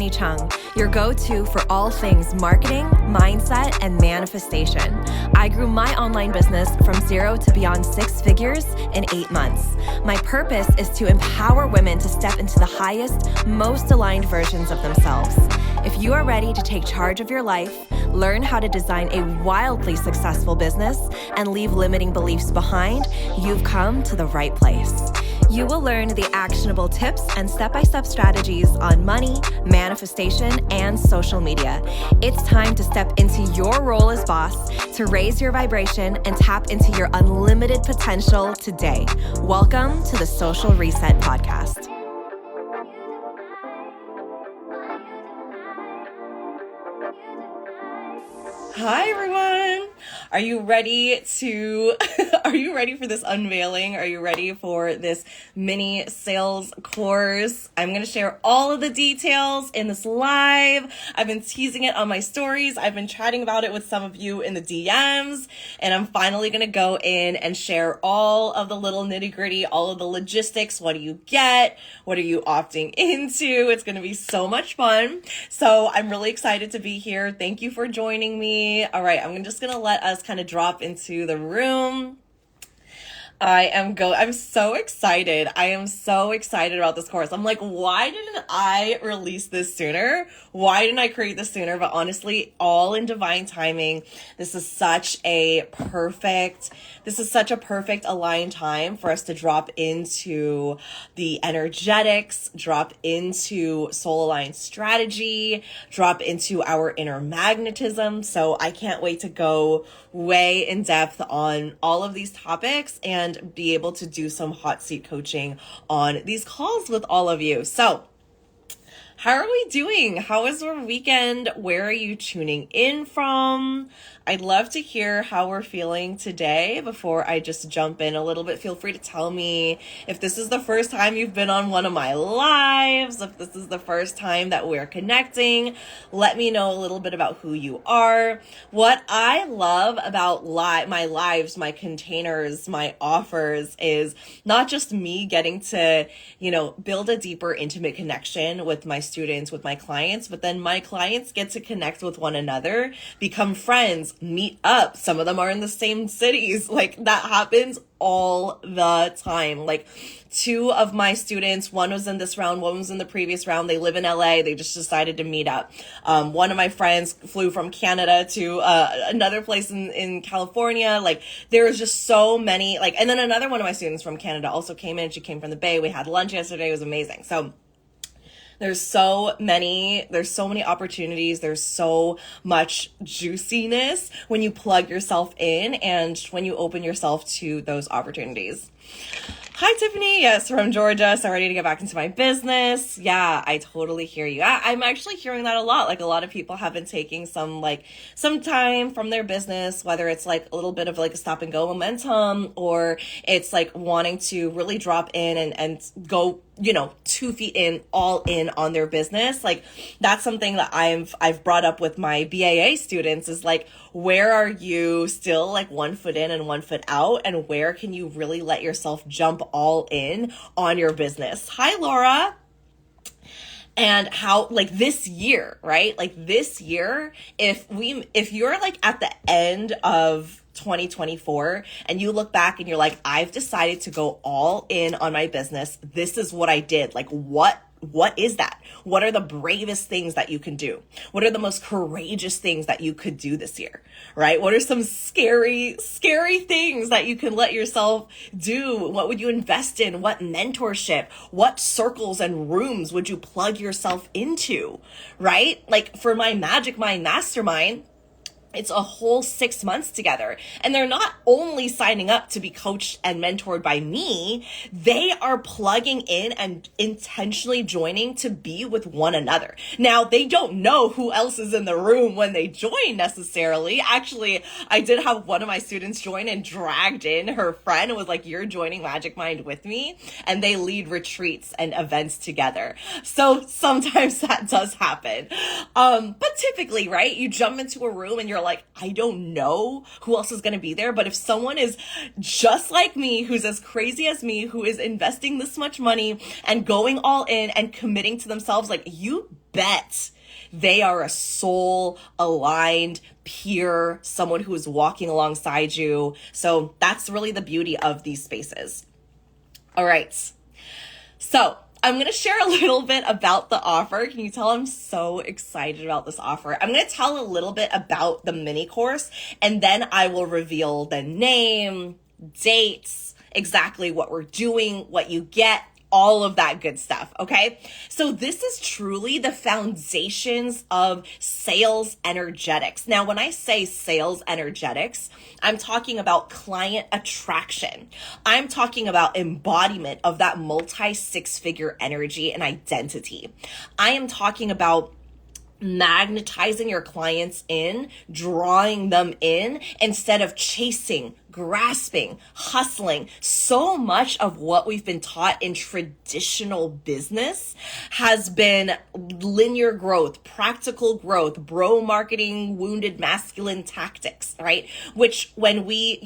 Tiffany Chung, your go-to for all things marketing, mindset, and manifestation. I grew my online business from 0 to beyond 6 figures in 8 months. My purpose is to empower women to step into the highest, most aligned versions of themselves. If you are ready to take charge of your life, learn how to design a wildly successful business, and leave limiting beliefs behind, you've come to the right place. You will learn the actionable tips and step-by-step strategies on money, manifestation, and social media. It's time to step into your role as boss, to raise your vibration and tap into your unlimited potential today. Welcome to the Social Reset Podcast. Hi, everyone. Are you ready for this unveiling? Are you ready for this mini sales course? I'm going to share all of the details in this live. I've been teasing it on my stories. I've been chatting about it with some of you in the DMs, and I'm finally going to go in and share all of the little nitty gritty, all of the logistics. What do you get? What are you opting into? It's going to be so much fun. So I'm really excited to be here. Thank you for joining me. All right, I'm just going to let us kind of drop into the room. I'm so excited. I am so excited about this course. I'm like, why didn't I release this sooner? Why didn't I create this sooner? But honestly, all in divine timing. This is such a perfect aligned time for us to drop into the energetics, drop into soul aligned strategy, drop into our inner magnetism. So I can't wait to go way in depth on all of these topics and be able to do some hot seat coaching on these calls with all of you. So how are we doing? How was your weekend? Where are you tuning in from? I'd love to hear how we're feeling today before I just jump in a little bit. Feel free to tell me if this is the first time you've been on one of my lives, if this is the first time that we're connecting. Let me know a little bit about who you are. What I love about my lives, my containers, my offers is not just me getting to, build a deeper, intimate connection with my students, with my clients, but then my clients get to connect with one another, become friends, meet up. Some of them are in the same cities. Like that happens all the time. Like 2 of my students, one was in this round, one was in the previous round. They live in LA. They just decided to meet up. One of my friends flew from Canada to another place in California. Like there was just so many, and then another one of my students from Canada also came in. She came from the Bay. We had lunch yesterday. It was amazing. So there's so many opportunities. There's so much juiciness when you plug yourself in and when you open yourself to those opportunities. Hi, Tiffany. Yes, from Georgia. So ready to get back into my business. Yeah, I totally hear you. I'm actually hearing that a lot. Like a lot of people have been taking some time from their business, whether it's a little bit of a stop and go momentum, or it's wanting to really drop in and go, 2 feet in, all in on their business. That's something that I've brought up with my BAA students is where are you still 1 foot in and 1 foot out, and where can you really let yourself jump all in on your business? Hi, Laura. And how this year, right? This year, if you're at the end of 2024 and you look back and you're I've decided to go all in on my business. This is what I did. What is that? What are the bravest things that you can do? What are the most courageous things that you could do this year, right? What are some scary things that you can let yourself do? What would you invest in? What mentorship? What circles and rooms would you plug yourself into, right? For my Magic Mind Mastermind, it's a whole 6 months together. And they're not only signing up to be coached and mentored by me, they are plugging in and intentionally joining to be with one another. Now, they don't know who else is in the room when they join necessarily. Actually, I did have one of my students join and dragged in her friend and was you're joining Magic Mind with me. And they lead retreats and events together. So sometimes that does happen. But typically, right, you jump into a room and you're I don't know who else is going to be there. But if someone is just like me, who's as crazy as me, who is investing this much money and going all in and committing to themselves, you bet they are a soul aligned peer, someone who is walking alongside you. So that's really the beauty of these spaces. All right. So I'm going to share a little bit about the offer. Can you tell I'm so excited about this offer? I'm going to tell a little bit about the mini course, and then I will reveal the name, dates, exactly what we're doing, what you get, all of that good stuff, okay? So this is truly the foundations of sales energetics. Now, when I say sales energetics, I'm talking about client attraction. I'm talking about embodiment of that multi-six-figure energy and identity. I am talking about magnetizing your clients in, drawing them in, instead of chasing, grasping, hustling. So much of what we've been taught in traditional business has been linear growth, practical growth, bro marketing, wounded masculine tactics, right? Which when we,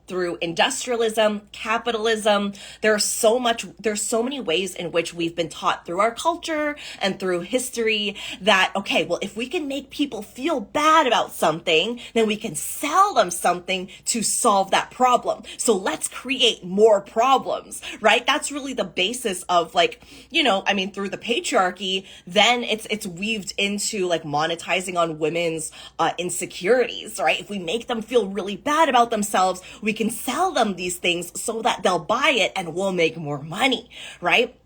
through industrialism, capitalism, there's so many ways in which we've been taught through our culture and through history that, okay, well, if we can make people feel bad about something, then we can sell them something to solve that problem. So let's create more problems, right? That's really the basis of through the patriarchy, then it's weaved into like monetizing on women's insecurities, right? If we make them feel really bad about themselves, we can sell them these things so that they'll buy it and we'll make more money, right?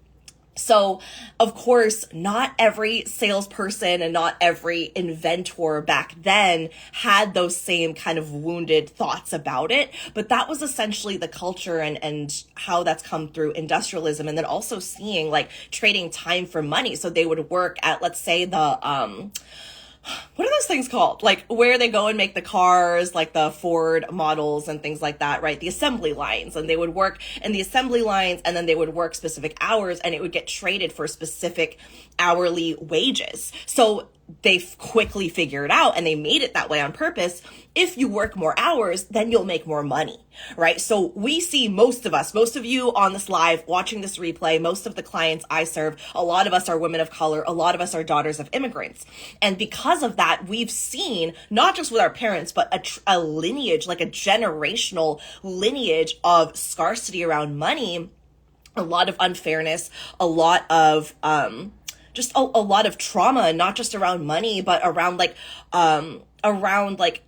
So, of course, not every salesperson and not every inventor back then had those same kind of wounded thoughts about it. But that was essentially the culture and how that's come through industrialism. And then also seeing like trading time for money. So they would work at, let's say, what are those things called? Like where they go and make the cars, like the Ford models and things like that, right? The assembly lines. And they would work in the assembly lines and then they would work specific hours and it would get traded for specific hourly wages. So they quickly figured out, and they made it that way on purpose, if you work more hours, then you'll make more money, right? So we see most of you on this live, watching this replay, most of the clients I serve, a lot of us are women of color, a lot of us are daughters of immigrants. And because of that, we've seen, not just with our parents, but a lineage, like a generational lineage of scarcity around money, a lot of unfairness, a lot of, just a lot of trauma, not just around money, but around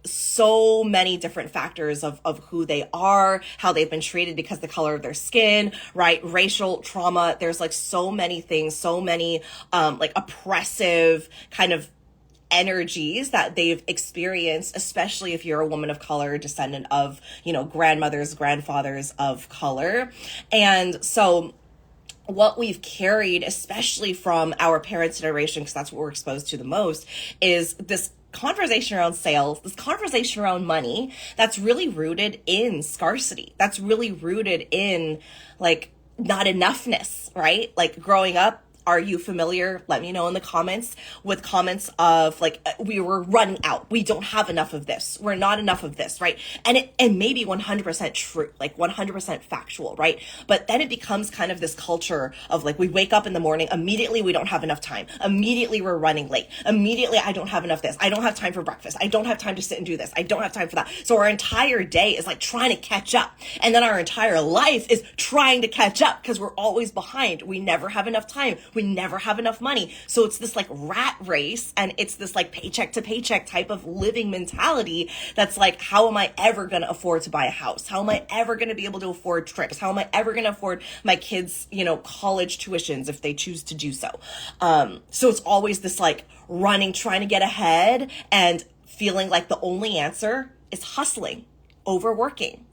so many different factors of who they are, how they've been treated because the color of their skin, right? Racial trauma. There's like so many things, so many oppressive kind of energies that they've experienced, especially if you're a woman of color, descendant of, grandmothers, grandfathers of color. And so what we've carried, especially from our parents' generation, because that's what we're exposed to the most, is this conversation around sales, this conversation around money that's really rooted in scarcity. That's really rooted in not enoughness, right? Like growing up, are you familiar? Let me know in the comments with comments of we were running out. We don't have enough of this. We're not enough of this, right? And it may be 100% true, 100% factual, right? But then it becomes kind of this culture of we wake up in the morning, immediately we don't have enough time. Immediately we're running late. Immediately I don't have enough this. I don't have time for breakfast. I don't have time to sit and do this. I don't have time for that. So our entire day is trying to catch up. And then our entire life is trying to catch up because we're always behind. We never have enough time. We never have enough money. So it's this rat race, and it's this paycheck to paycheck type of living mentality that's how am I ever going to afford to buy a house? How am I ever going to be able to afford trips? How am I ever going to afford my kids, college tuitions if they choose to do so? So it's always this running, trying to get ahead and feeling like the only answer is hustling, overworking,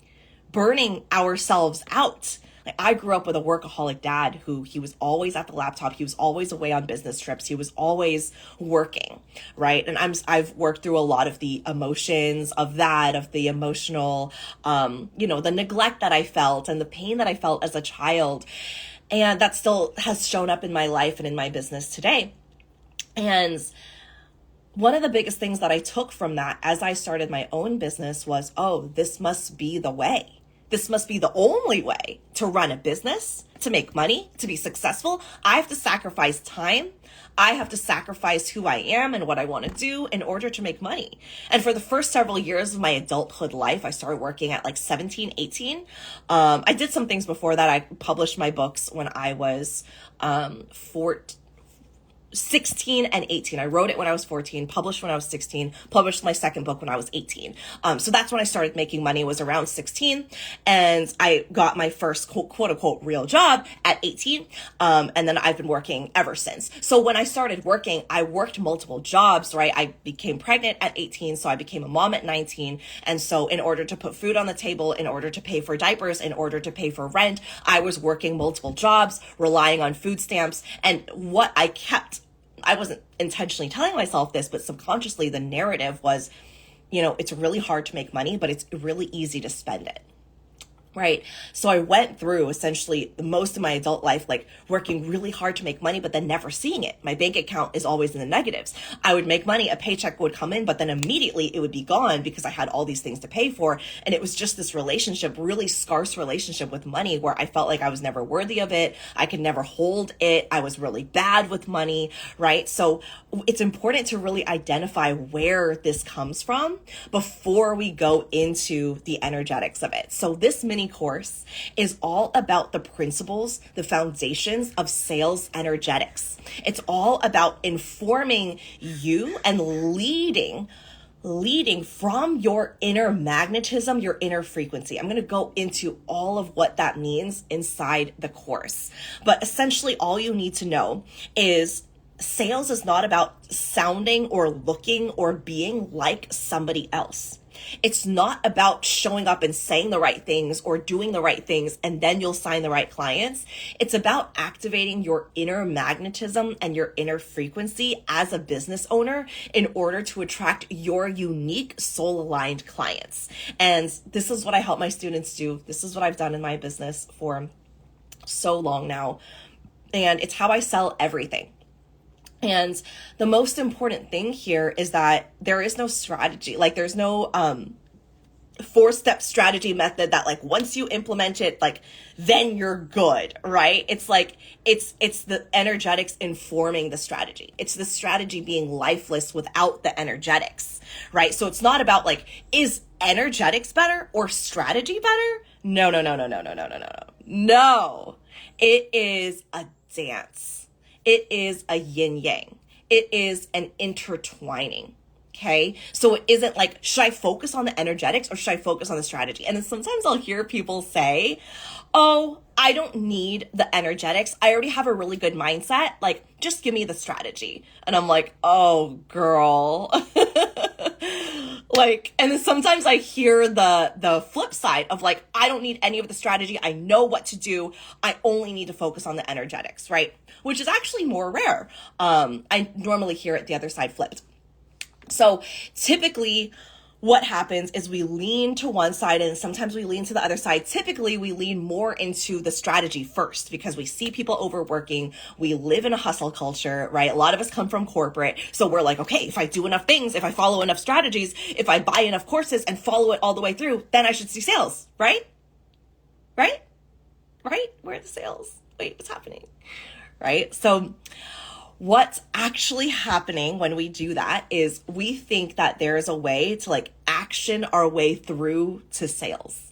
burning ourselves out. I grew up with a workaholic dad who he was always at the laptop. He was always away on business trips. He was always working, right? And I've worked through a lot of the emotions of that, of the emotional, the neglect that I felt and the pain that I felt as a child. And that still has shown up in my life and in my business today. And one of the biggest things that I took from that as I started my own business was, oh, this must be the way. this must be the only way to run a business, to make money, to be successful. I have to sacrifice time. I have to sacrifice who I am and what I want to do in order to make money. And for the first several years of my adulthood life, I started working at like 17, 18. I did some things before that. I published my books when I was 16 and 18. I wrote it when I was 14, published when I was 16, published my second book when I was 18. So that's when I started making money, was around 16. And I got my first quote unquote real job at 18. And then I've been working ever since. So when I started working, I worked multiple jobs, right? I became pregnant at 18. So I became a mom at 19. And so in order to put food on the table, in order to pay for diapers, in order to pay for rent, I was working multiple jobs, relying on food stamps. And what I wasn't intentionally telling myself this, but subconsciously the narrative was, it's really hard to make money, but it's really easy to spend it. Right. So I went through essentially most of my adult life, like working really hard to make money, but then never seeing it. My bank account is always in the negatives. I would make money, a paycheck would come in, but then immediately it would be gone because I had all these things to pay for. And it was just this relationship, really scarce relationship with money, where I felt like I was never worthy of it. I could never hold it. I was really bad with money. Right. So it's important to really identify where this comes from before we go into the energetics of it. So this mini course is all about the principles, the foundations of sales energetics. It's all about informing you and leading from your inner magnetism, your inner frequency. I'm going to go into all of what that means inside the course. But essentially all you need to know is sales is not about sounding or looking or being like somebody else. It's not about showing up and saying the right things or doing the right things and then you'll sign the right clients. It's about activating your inner magnetism and your inner frequency as a business owner in order to attract your unique soul-aligned clients. And this is what I help my students do. This is what I've done in my business for so long now. And it's how I sell everything. And the most important thing here is that there is no strategy. Like there's no 4-step strategy method that like once you implement it, like then you're good, right? It's like it's the energetics informing the strategy. It's the strategy being lifeless without the energetics, right? So it's not about like, is energetics better or strategy better? No. No, it is a dance. It is a yin yang. It is an intertwining. Okay. So it isn't like, should I focus on the energetics or should I focus on the strategy? And then sometimes I'll hear people say, oh, I don't need the energetics. I already have a really good mindset. Like, just give me the strategy. And I'm like, oh, girl. Like, and then sometimes I hear the flip side of like, I don't need any of the strategy. I know what to do. I only need to focus on the energetics, right? Which is actually more rare. I normally hear it the other side flipped. So typically what happens is we lean to one side and sometimes we lean to the other side. Typically we lean more into the strategy first because we see people overworking. We live in a hustle culture, right? A lot of us come from corporate. So we're like, okay, if I do enough things, if I follow enough strategies, if I buy enough courses and follow it all the way through, then I should see sales, right? Right? Where are the sales? Wait, what's happening? Right? So what's actually happening when we do that is we think that there is a way to like action our way through to sales.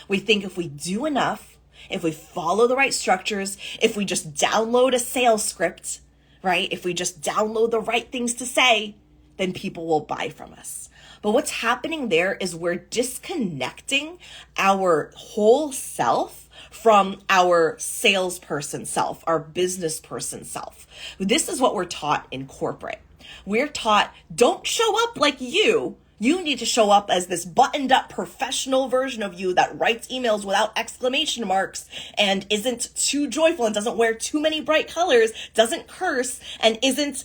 We think if we do enough, if we follow the right structures, if we just download a sales script, right? If we just download the right things to say, then people will buy from us. But what's happening there is we're disconnecting our whole self from our salesperson self, our business person self. This is what we're taught in corporate. We're taught, don't show up like you. You need to show up as this buttoned up professional version of you that writes emails without exclamation marks and isn't too joyful and doesn't wear too many bright colors, doesn't curse and isn't,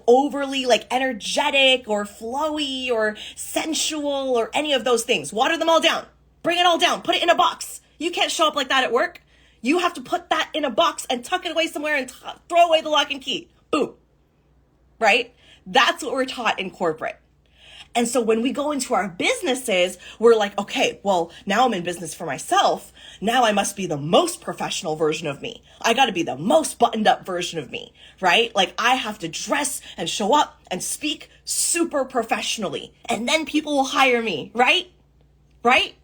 overly like energetic or flowy or sensual or any of those things. Water them all down. Bring it all down. Put it in a box. You can't show up like that at work. You have to put that in a box and tuck it away somewhere and throw away the lock and key. Boom. Right? That's what we're taught in corporate. And so when we go into our businesses, we're like, okay, well, now I'm in business for myself. Now I must be the most professional version of me. I got to be the most buttoned up version of me, right? Like I have to dress and show up and speak super professionally. And then people will hire me, right? Right?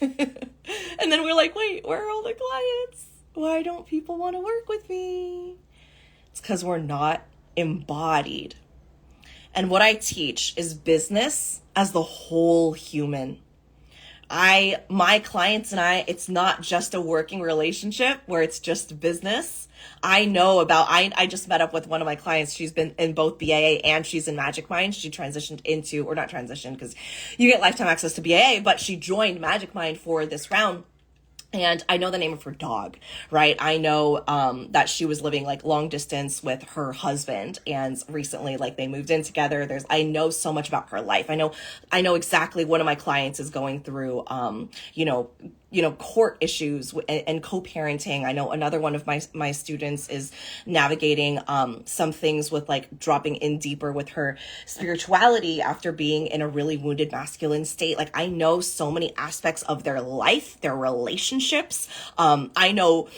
And then we're like, wait, where are all the clients? Why don't people want to work with me? It's because we're not embodied. And what I teach is business as the whole human. My clients and I, it's not just a working relationship where it's just business. I just met up with one of my clients. She's been in both BAA and she's in Magic Mind. She transitioned into, or not transitioned because you get lifetime access to BAA, but she joined Magic Mind for this round. And I know the name of her dog, right? I know that she was living like long distance with her husband, and recently like they moved in together. I know so much about her life. I know exactly one of my clients is going through court issues and co-parenting. I know another one of my students is navigating some things with like dropping in deeper with her spirituality after being in a really wounded masculine state. Like I know so many aspects of their life, their relationships. I know,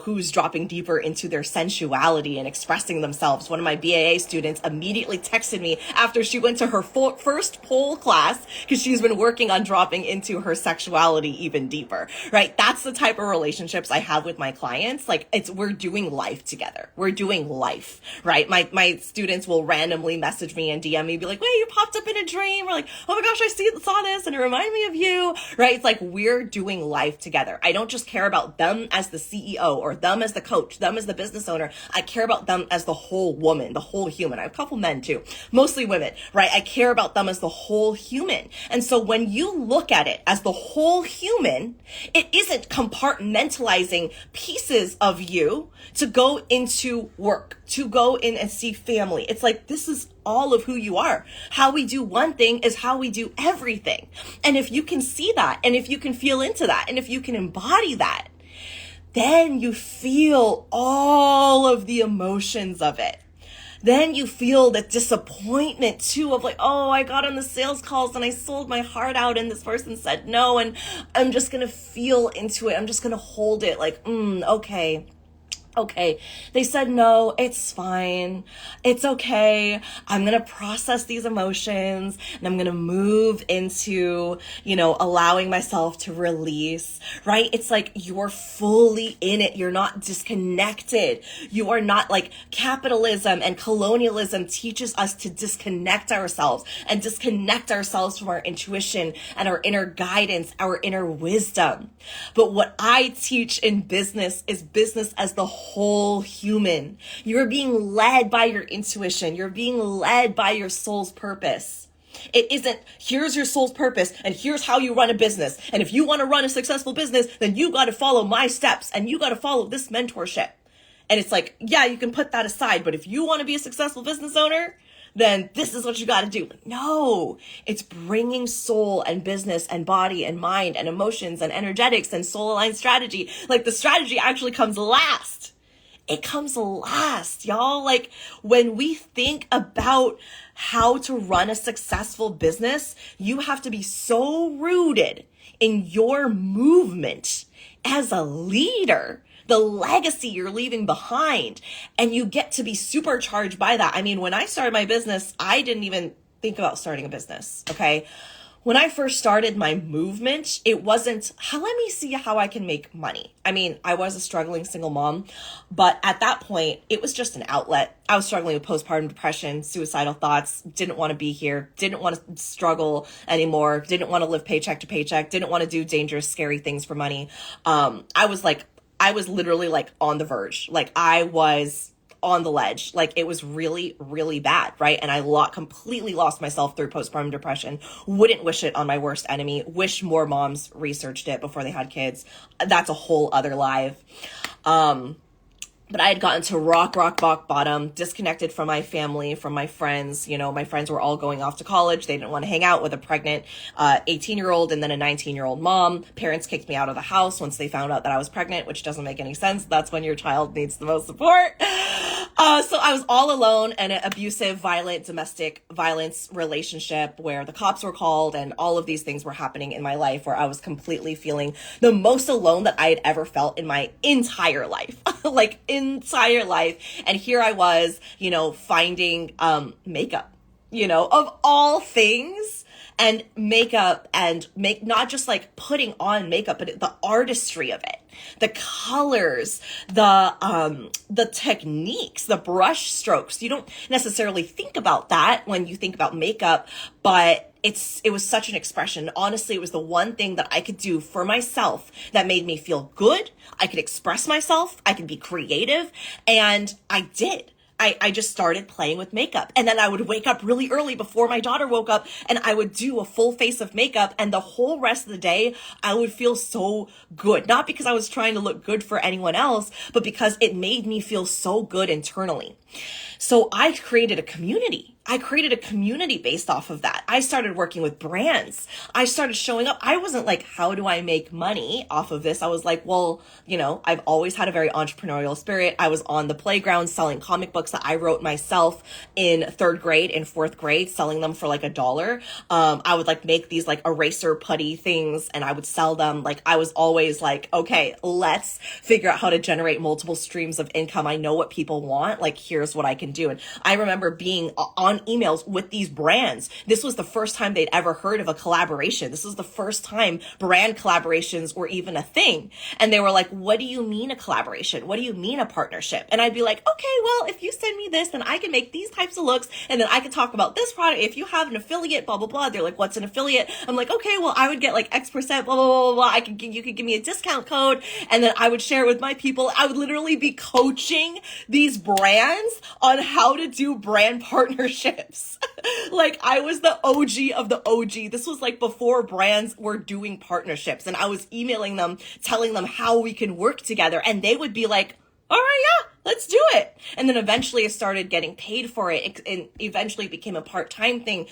who's dropping deeper into their sensuality and expressing themselves. One of my BAA students immediately texted me after she went to her first pole class because she's been working on dropping into her sexuality even deeper. Right? That's the type of relationships I have with my clients. Like we're doing life together. We're doing life, right? My students will randomly message me and DM me, be like, wait, you popped up in a dream. Or like, oh my gosh, I saw this and it reminded me of you, right? It's like we're doing life together. I don't just care about them as the CEO or them as the coach, them as the business owner. I care about them as the whole woman, the whole human. I have a couple men too, mostly women, right? I care about them as the whole human. And so when you look at it as the whole human, it isn't compartmentalizing pieces of you to go into work, to go in and see family. It's like, this is all of who you are. How we do one thing is how we do everything. And if you can see that, and if you can feel into that, and if you can embody that, then you feel all of the emotions of it. Then you feel the disappointment too of like, oh, I got on the sales calls and I sold my heart out and this person said no, and I'm just going to feel into it. I'm just going to hold it like, okay, they said no, it's fine. It's okay. I'm going to process these emotions and I'm going to move into, allowing myself to release, right? It's like you're fully in it. You're not disconnected. You are not like capitalism and colonialism teaches us to disconnect ourselves and disconnect ourselves from our intuition and our inner guidance, our inner wisdom. But what I teach in business is business as the whole human. You're being led by your intuition. You're being led by your soul's purpose. It isn't, here's your soul's purpose and here's how you run a business. And if you want to run a successful business, then you got to follow my steps and you got to follow this mentorship. And it's like, yeah, you can put that aside. But if you want to be a successful business owner, then this is what you got to do. No, it's bringing soul and business and body and mind and emotions and energetics and soul aligned strategy. Like the strategy actually comes last. It comes last, y'all. Like when we think about how to run a successful business, you have to be so rooted in your movement as a leader, the legacy you're leaving behind, and you get to be supercharged by that. I mean, when I started my business, I didn't even think about starting a business, okay? When I first started my movement, it wasn't, let me see how I can make money. I mean, I was a struggling single mom, but at that point, it was just an outlet. I was struggling with postpartum depression, suicidal thoughts, didn't want to be here, didn't want to struggle anymore, didn't want to live paycheck to paycheck, didn't want to do dangerous, scary things for money. I was literally like on the verge. Like I was on the ledge. Like it was really, really bad, right? And I completely lost myself through postpartum depression. Wouldn't wish it on my worst enemy. Wish more moms researched it before they had kids. That's a whole other life. But I had gotten to rock bottom, disconnected from my family, from my friends. My friends were all going off to college. They didn't want to hang out with a pregnant 18-year-old and then a 19-year-old mom. Parents kicked me out of the house once they found out that I was pregnant, which doesn't make any sense. That's when your child needs the most support. So I was all alone in an abusive, violent, domestic violence relationship where the cops were called and all of these things were happening in my life where I was completely feeling the most alone that I had ever felt in my entire life, like entire life. And here I was, finding makeup, of all things. And makeup and not just like putting on makeup, but the artistry of it, the colors, the techniques, the brush strokes. You don't necessarily think about that when you think about makeup, but it was such an expression. Honestly, it was the one thing that I could do for myself that made me feel good. I could express myself. I could be creative. And I did. I just started playing with makeup, and then I would wake up really early before my daughter woke up and I would do a full face of makeup, and the whole rest of the day I would feel so good. Not because I was trying to look good for anyone else, but because it made me feel so good internally. So I created a community. Based off of that. I started working with brands. I started showing up. I wasn't like, how do I make money off of this? I was like, well, I've always had a very entrepreneurial spirit. I was on the playground selling comic books that I wrote myself in 3rd grade and 4th grade, selling them for like $1. I would like make these like eraser putty things and I would sell them. Like I was always like, okay, let's figure out how to generate multiple streams of income. I know what people want. Like, here's what I can do. And I remember being on emails with these brands. This was the first time they'd ever heard of a collaboration. This was the first time brand collaborations were even a thing. And they were like, what do you mean a collaboration? What do you mean a partnership? And I'd be like, okay, well, if you send me this, then I can make these types of looks. And then I can talk about this product. If you have an affiliate, blah, blah, blah. They're like, what's an affiliate? I'm like, okay, well, I would get like X%, blah, blah, blah, blah. You could give me a discount code. And then I would share it with my people. I would literally be coaching these brands on how to do brand partnerships. Like I was the OG of the OG. This was like before brands were doing partnerships, and I was emailing them, telling them how we can work together, and they would be like, all right, yeah, let's do it. And then eventually I started getting paid for it, and eventually became a part-time thing.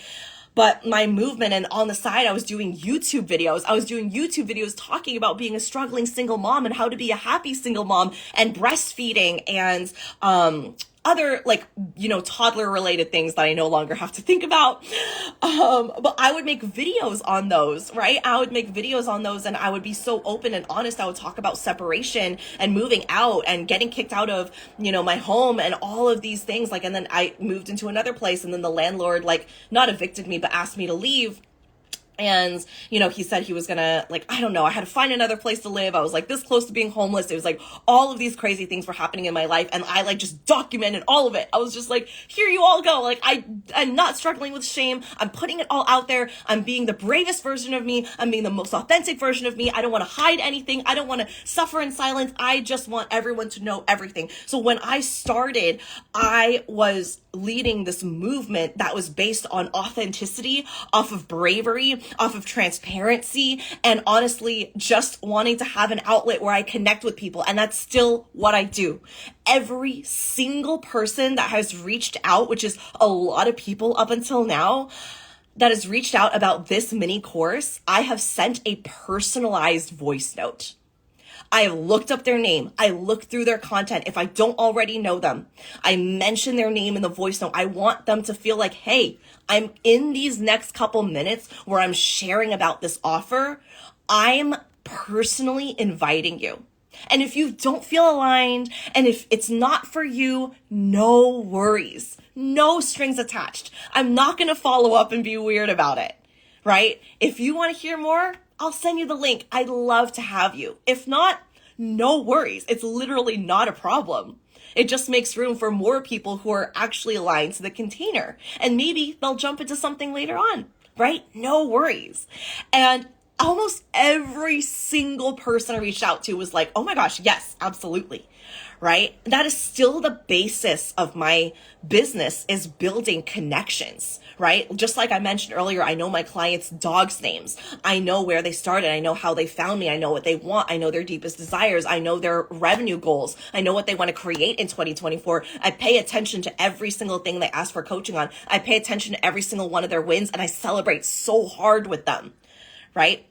But my movement, and on the side, I was doing YouTube videos. I was doing YouTube videos talking about being a struggling single mom and how to be a happy single mom and breastfeeding and, other like, toddler related things that I no longer have to think about. But I would make videos on those, right? I would make videos on those and I would be so open and honest. I would talk about separation and moving out and getting kicked out of, my home and all of these things. Like, and then I moved into another place and then the landlord, like, not evicted me, but asked me to leave. And, he said he was gonna, like, I don't know, I had to find another place to live. I was like this close to being homeless. It was like all of these crazy things were happening in my life. And I like just documented all of it. I was just like, here you all go. Like, I'm not struggling with shame. I'm putting it all out there. I'm being the bravest version of me. I'm being the most authentic version of me. I don't want to hide anything. I don't want to suffer in silence. I just want everyone to know everything. So when I started, I was leading this movement that was based on authenticity, off of bravery, off of transparency, and honestly just wanting to have an outlet where I connect with people. And that's still what I do. Every single person that has reached out, which is a lot of people up until now, that has reached out about this mini course, I have sent a personalized voice note. I have looked up their name. I looked through their content. If I don't already know them, I mention their name in the voice note. I want them to feel like, hey, I'm in these next couple minutes where I'm sharing about this offer. I'm personally inviting you. And if you don't feel aligned and if it's not for you, no worries. No strings attached. I'm not going to follow up and be weird about it, right? If you want to hear more, I'll send you the link. I'd love to have you. If not, no worries. It's literally not a problem. It just makes room for more people who are actually aligned to the container. And maybe they'll jump into something later on, right? No worries. And almost every single person I reached out to was like, oh my gosh, yes, absolutely. Right? That is still the basis of my business, is building connections, right? Just like I mentioned earlier, I know my clients' dogs' names. I know where they started. I know how they found me. I know what they want. I know their deepest desires. I know their revenue goals. I know what they want to create in 2024. I pay attention to every single thing they ask for coaching on. I pay attention to every single one of their wins, and I celebrate so hard with them, right?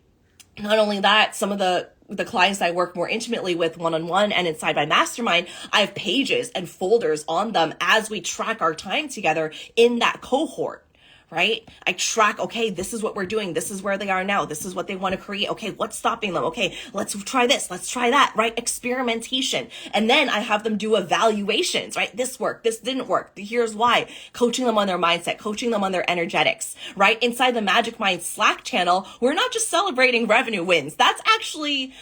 Not only that, some of the the clients I work more intimately with one-on-one and inside my mastermind, I have pages and folders on them as we track our time together in that cohort, right? I track, okay, this is what we're doing. This is where they are now. This is what they want to create. Okay, what's stopping them? Okay, let's try this. Let's try that, right? Experimentation. And then I have them do evaluations, right? This worked. This didn't work. Here's why. Coaching them on their mindset, coaching them on their energetics, right? Inside the Magic Mind Slack channel, we're not just celebrating revenue wins. That's actually,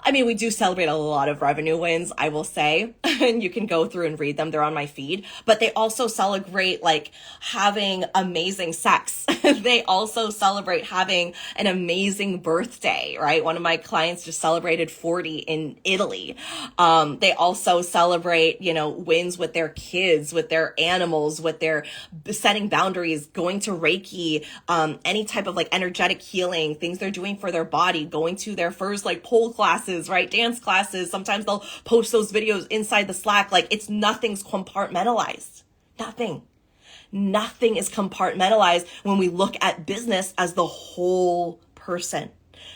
I mean, we do celebrate a lot of revenue wins, I will say, and you can go through and read them. They're on my feed, but they also celebrate like having amazing sex. They also celebrate having an amazing birthday, right? One of my clients just celebrated 40 in Italy. They also celebrate, wins with their kids, with their animals, with their setting boundaries, going to Reiki, any type of like energetic healing, things they're doing for their body, going to their first like pole classes, right? Dance classes. Sometimes they'll post those videos inside the Slack. Like nothing's compartmentalized. Nothing is compartmentalized when we look at business as the whole person,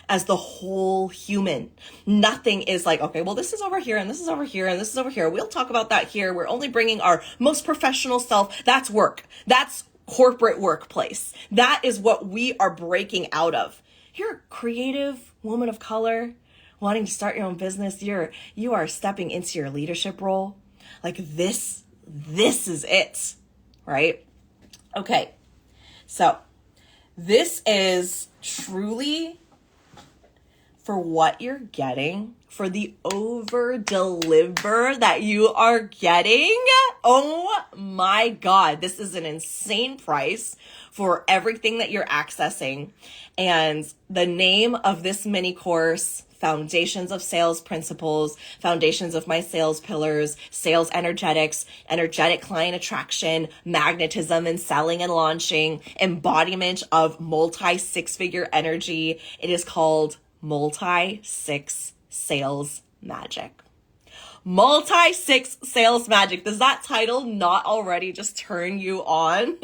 as the whole human. Nothing is like, okay, well, this is over here and this is over here and this is over here. We'll talk about that here. We're only bringing our most professional self. That's work. That's corporate workplace. That is what we are breaking out of. You're a creative woman of color wanting to start your own business. You are stepping into your leadership role. Like this is it, right? Okay. So this is truly for what you're getting, for the over deliver that you are getting. Oh my God. This is an insane price for everything that you're accessing. And the name of this mini course, Foundations of Sales Principles, Foundations of My Sales Pillars, Sales Energetics, Energetic Client Attraction, Magnetism and Selling and Launching, Embodiment of Multi-Six-Figure Energy. It is called Multi-Six Sales Magic. Multi-Six Sales Magic. Does that title not already just turn you on?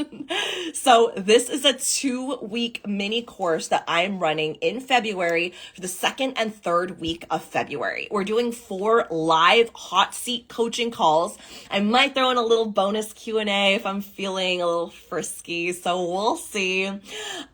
So this is a 2-week mini course that I'm running in February for the 2nd and 3rd week of February. We're doing 4 live hot seat coaching calls. I might throw in a little bonus Q&A if I'm feeling a little frisky, so we'll see.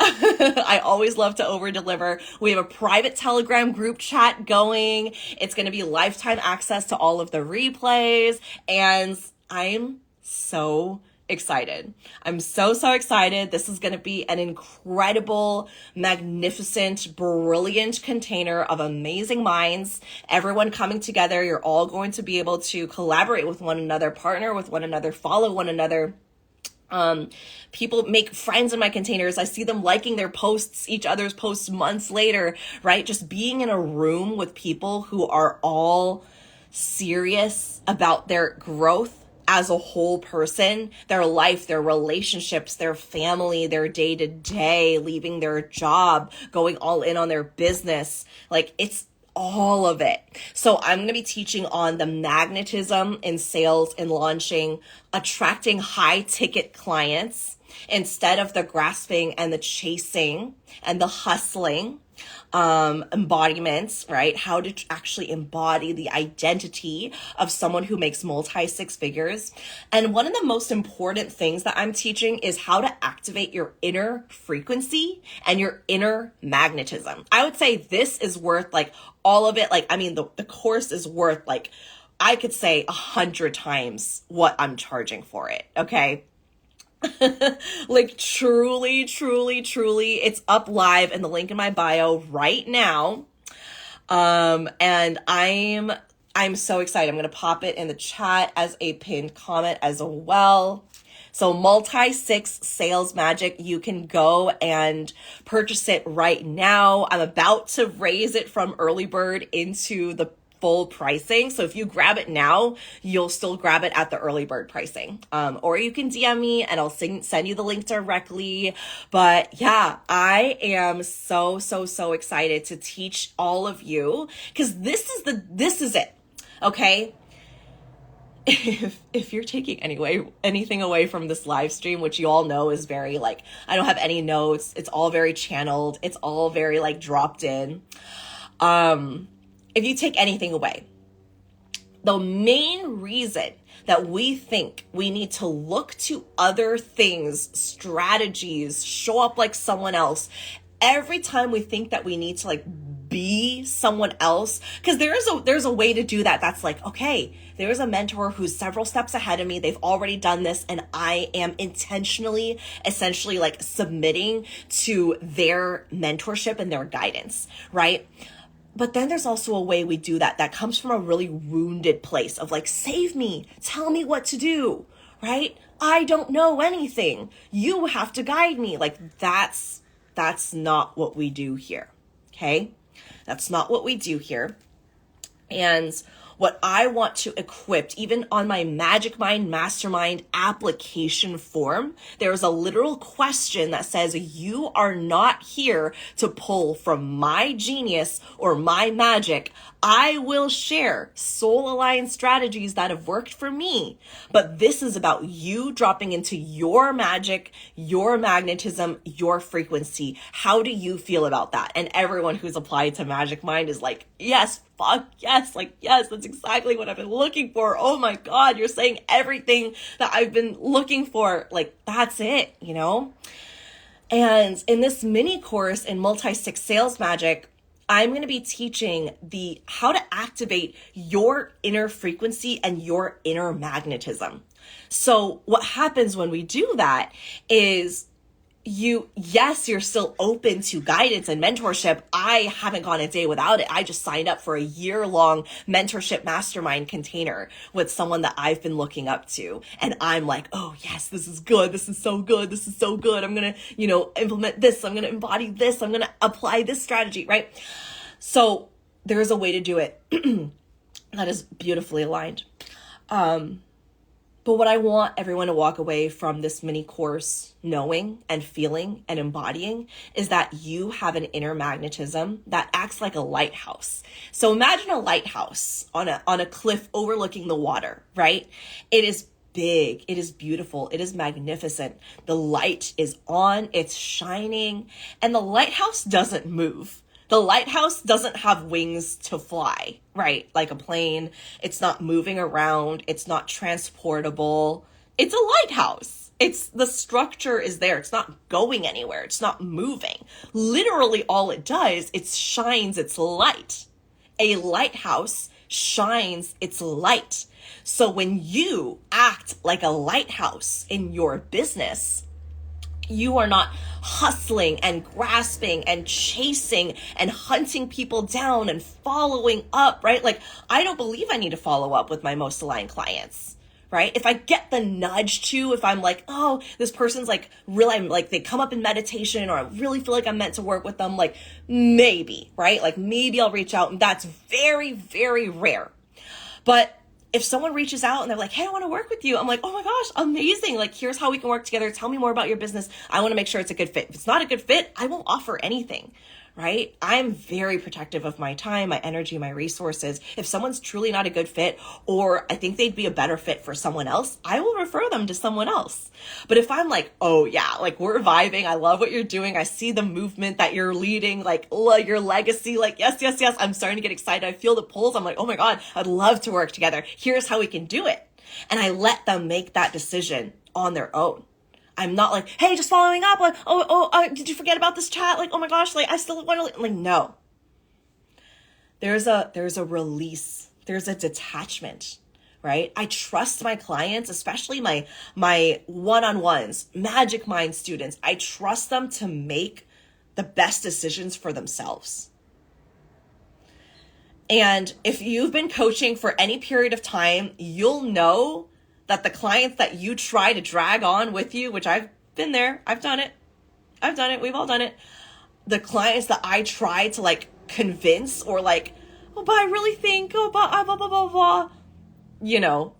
I always love to over deliver. We have a private Telegram group chat going. It's going to be lifetime access to all of the replays, and I'm so excited. I'm so excited. This is going to be an incredible, magnificent, brilliant container of amazing minds, everyone coming together. You're all going to be able to collaborate with one another, partner with one another, follow one another. People make friends in my containers. I see them liking their posts, each other's posts months later, right? Just being in a room with people who are all serious about their growth as a whole person, their life, their relationships, their family, their day-to-day, leaving their job, going all in on their business. Like it's all of it. So I'm going to be teaching on the magnetism in sales and launching, attracting high ticket clients instead of the grasping and the chasing and the hustling. Embodiments, right? How to actually embody the identity of someone who makes multi-six figures. And one of the most important things that I'm teaching is how to activate your inner frequency and your inner magnetism. I would say this is worth like all of it. Like, I mean, the course is worth like, I could say 100 times what I'm charging for it. Okay. Like truly, it's up live in the link in my bio right now. And I'm so excited. I'm going to pop it in the chat as a pinned comment as well. So Multi-Six Sales Magic, you can go and purchase it right now. I'm about to raise it from early bird into the full pricing. So if you grab it now, you'll still grab it at the early bird pricing. Or you can DM me and I'll send you the link directly. But yeah, I am so excited to teach all of you because this is it. Okay. If you're taking anything away from this live stream, which you all know is very like, I don't have any notes. It's all very channeled. It's all very like dropped in. if you take anything away, the main reason that we think we need to look to other things, strategies, show up like someone else, every time we think that we need to like be someone else, because there's a way to do that. That's like, okay, there's a mentor who's several steps ahead of me. They've already done this, and I am intentionally, essentially like submitting to their mentorship and their guidance, right? But then there's also a way we do that comes from a really wounded place of like, save me, tell me what to do, right? I don't know anything. You have to guide me. Like that's not what we do here, okay? That's not what we do here. And what I want to equip, even on my Magic Mind Mastermind application form, there's a literal question that says, you are not here to pull from my genius or my magic. I will share soul aligned strategies that have worked for me, but this is about you dropping into your magic, your magnetism, your frequency. How do you feel about that? And everyone who's applied to Magic Mind is like, yes, fuck yes, like, yes, that's exactly what I've been looking for. Oh my God, you're saying everything that I've been looking for. Like, that's it, you know? And in this mini course in multi-sig sales magic, I'm going to be teaching how to activate your inner frequency and your inner magnetism. So what happens when we do that is you're still open to guidance and mentorship. I haven't gone a day without it. I just signed up for a year-long mentorship mastermind container with someone that I've been looking up to. And I'm like, oh yes, this is good. This is so good. This is so good. I'm going to, implement this. I'm going to embody this. I'm going to apply this strategy, right? So there's a way to do it that is beautifully aligned. But what I want everyone to walk away from this mini course knowing and feeling and embodying is that you have an inner magnetism that acts like a lighthouse. So imagine a lighthouse on a cliff overlooking the water, right? It is big, it is beautiful, it is magnificent. The light is on, it's shining, and the lighthouse doesn't move. The lighthouse doesn't have wings to fly, right? Like a plane. It's not moving around. It's not transportable. It's a lighthouse. The structure is there. It's not going anywhere. It's not moving. Literally all it does, it shines its light. A lighthouse shines its light. So when you act like a lighthouse in your business, you are not hustling and grasping and chasing and hunting people down and following up, right? Like, I don't believe I need to follow up with my most aligned clients, right? If I get the nudge to, if I'm like, oh, this person's like, really, I'm like, they come up in meditation, or I really feel like I'm meant to work with them, like maybe, right? Like maybe I'll reach out, and that's very, very rare. But if someone reaches out and they're like, hey, I want to work with you, I'm like, oh my gosh, amazing. Like, here's how we can work together. Tell me more about your business. I want to make sure it's a good fit. If it's not a good fit, I won't offer anything, right? I'm very protective of my time, my energy, my resources. If someone's truly not a good fit, or I think they'd be a better fit for someone else, I will refer them to someone else. But if I'm like, oh yeah, like we're vibing, I love what you're doing, I see the movement that you're leading, like your legacy, like yes, I'm starting to get excited, I feel the pulls, I'm like, oh my God, I'd love to work together. Here's how we can do it. And I let them make that decision on their own. I'm not like, hey, just following up. Like, did you forget about this chat? Like, oh my gosh, like I still want to, like, no. There's a release. There's a detachment, right? I trust my clients, especially my one-on-ones, Magic Mind students. I trust them to make the best decisions for themselves. And if you've been coaching for any period of time, you'll know that the clients that you try to drag on with you, which I've been there, I've done it, we've all done it. The clients that I try to like convince, or like, oh, but I really think, oh, but blah, blah, blah, blah. You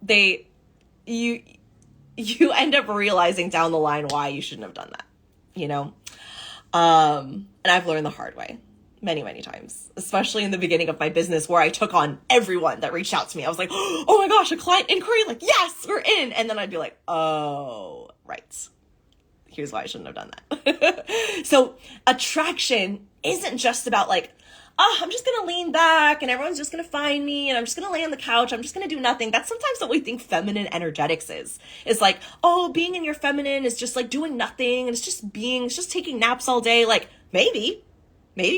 end up realizing down the line why you shouldn't have done that, and I've learned the hard way many, many times, especially in the beginning of my business, where I took on everyone that reached out to me. I was like, oh my gosh, a client inquiry, like, yes, we're in. And then I'd be like, oh, right. Here's why I shouldn't have done that. So attraction isn't just about like, oh, I'm just going to lean back and everyone's just going to find me and I'm just going to lay on the couch. I'm just going to do nothing. That's sometimes what we think feminine energetics is. It's like, oh, being in your feminine is just like doing nothing. And it's just taking naps all day. Like maybe